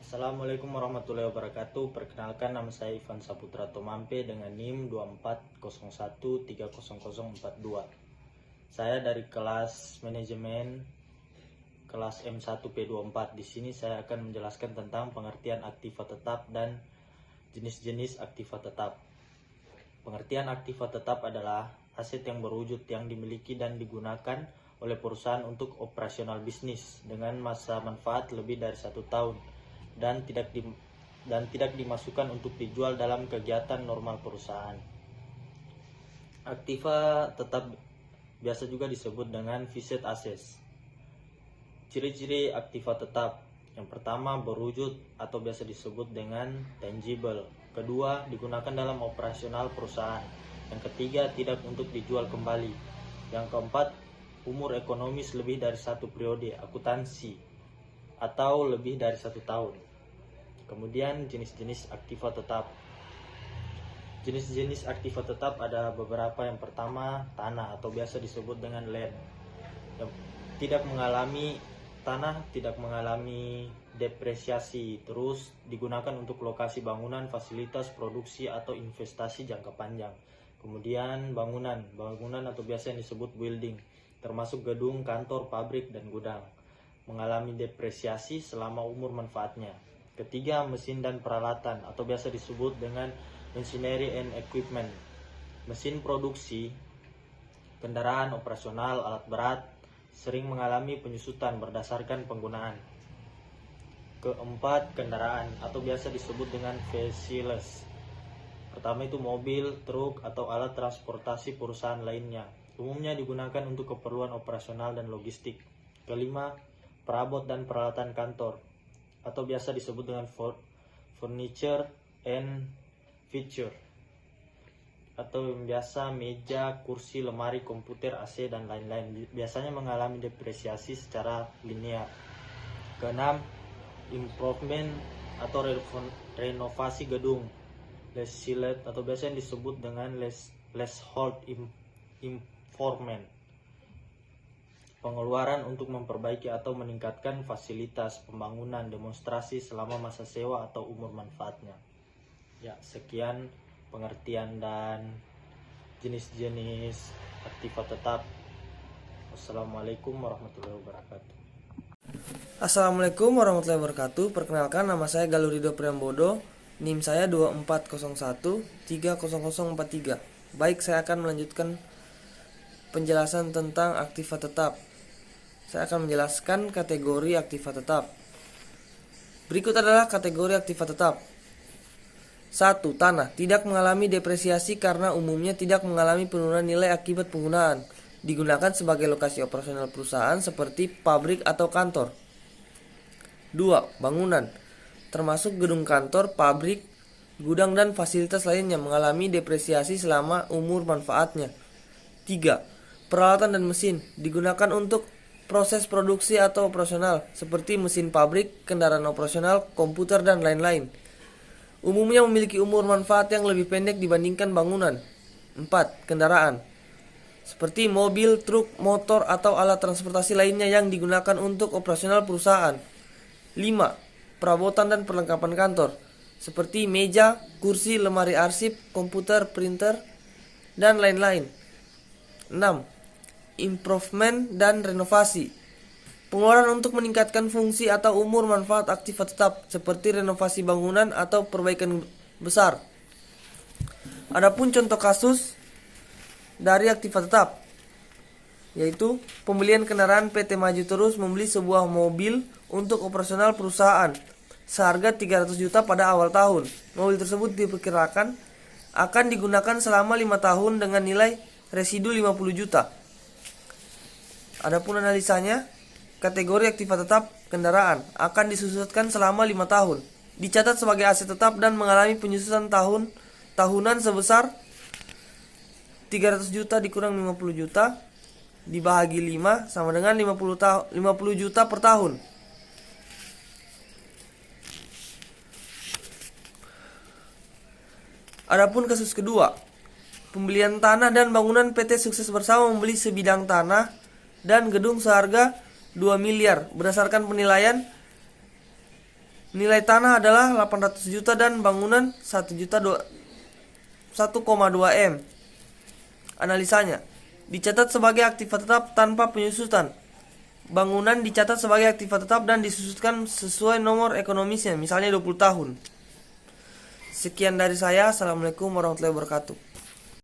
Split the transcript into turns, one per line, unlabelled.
Assalamualaikum warahmatullahi wabarakatuh. Perkenalkan, nama saya Ivan Saputra Tomampe dengan NIM 2401300042. Saya dari kelas manajemen kelas M1P24. Di sini saya akan menjelaskan tentang pengertian aktiva tetap dan jenis-jenis aktiva tetap. Pengertian aktiva tetap adalah aset yang berwujud yang dimiliki dan digunakan oleh perusahaan untuk operasional bisnis dengan masa manfaat lebih dari 1 tahun dan tidak dimasukkan untuk dijual dalam kegiatan normal perusahaan. Aktiva tetap biasa juga disebut dengan fixed assets. Ciri-ciri aktiva tetap: yang pertama, berwujud atau biasa disebut dengan tangible. Kedua, digunakan dalam operasional perusahaan. Yang ketiga, tidak untuk dijual kembali. Yang keempat, umur ekonomis lebih dari 1 periode akuntansi atau lebih dari 1 tahun. Kemudian jenis-jenis aktiva tetap. Jenis-jenis aktiva tetap ada beberapa. Yang pertama, tanah atau biasa disebut dengan land. Yang tanah tidak mengalami depresiasi, terus digunakan untuk lokasi bangunan, fasilitas produksi atau investasi jangka panjang. Kemudian bangunan atau biasa yang disebut building, termasuk gedung, kantor, pabrik, dan gudang, mengalami depresiasi selama umur manfaatnya. Ketiga, mesin dan peralatan atau biasa disebut dengan machinery and equipment, mesin produksi, kendaraan operasional, alat berat, sering mengalami penyusutan berdasarkan penggunaan. Keempat, kendaraan atau biasa disebut dengan vehicles. Pertama itu mobil, truk, atau alat transportasi perusahaan lainnya. Umumnya digunakan untuk keperluan operasional dan logistik. Kelima, perabot dan peralatan kantor atau biasa disebut dengan furniture and furniture, atau yang biasa meja, kursi, lemari, komputer, AC, dan lain-lain. Biasanya mengalami depresiasi secara linear. Keenam, improvement atau renovasi gedung, leasehold atau biasa yang disebut dengan leasehold improvement, pengeluaran untuk memperbaiki atau meningkatkan fasilitas pembangunan, demonstrasi selama masa sewa atau umur manfaatnya. Ya, sekian pengertian dan jenis-jenis aktiva tetap. Wassalamualaikum warahmatullahi wabarakatuh.
Assalamualaikum warahmatullahi wabarakatuh. Perkenalkan, nama saya Galurido Priambodo. NIM saya 2401300043. Baik, saya akan melanjutkan penjelasan tentang aktiva tetap. Saya akan menjelaskan kategori aktiva tetap. Berikut adalah kategori aktiva tetap. 1. Tanah tidak mengalami depresiasi karena umumnya tidak mengalami penurunan nilai akibat penggunaan. Digunakan sebagai lokasi operasional perusahaan seperti pabrik atau kantor. 2. Bangunan termasuk gedung kantor, pabrik, gudang, dan fasilitas lainnya mengalami depresiasi selama umur manfaatnya. 3. Peralatan dan mesin digunakan untuk proses produksi atau operasional seperti mesin pabrik, kendaraan operasional, komputer, dan lain-lain. Umumnya memiliki umur manfaat yang lebih pendek dibandingkan bangunan. 4. Kendaraan seperti mobil, truk, motor, atau alat transportasi lainnya yang digunakan untuk operasional perusahaan. 5. Perabotan dan perlengkapan kantor seperti meja, kursi, lemari arsip, komputer, printer, dan lain-lain. 6. Improvement dan renovasi, pengeluaran untuk meningkatkan fungsi atau umur manfaat aktiva tetap seperti renovasi bangunan atau perbaikan besar. Adapun contoh kasus dari aktiva tetap yaitu pembelian kendaraan. PT Maju Terus membeli sebuah mobil untuk operasional perusahaan seharga 300 juta pada awal tahun. Mobil tersebut diperkirakan akan digunakan selama 5 tahun dengan nilai residu 50 juta. Adapun analisanya, kategori aktiva tetap kendaraan akan disusutkan selama 5 tahun. Dicatat sebagai aset tetap dan mengalami penyusutan tahunan sebesar 300 juta dikurang 50 juta dibahagi 5 sama dengan 50 juta per tahun. Adapun kasus kedua, pembelian tanah dan bangunan. PT Sukses Bersama membeli sebidang tanah dan gedung seharga 2 miliar berdasarkan penilaian Nilai tanah adalah 800 juta dan bangunan 1,2 M. Analisanya, dicatat sebagai aktiva tetap tanpa penyusutan. Bangunan dicatat sebagai aktiva tetap dan disusutkan sesuai nomor ekonomisnya, misalnya 20 tahun. Sekian dari saya. Assalamualaikum warahmatullahi wabarakatuh.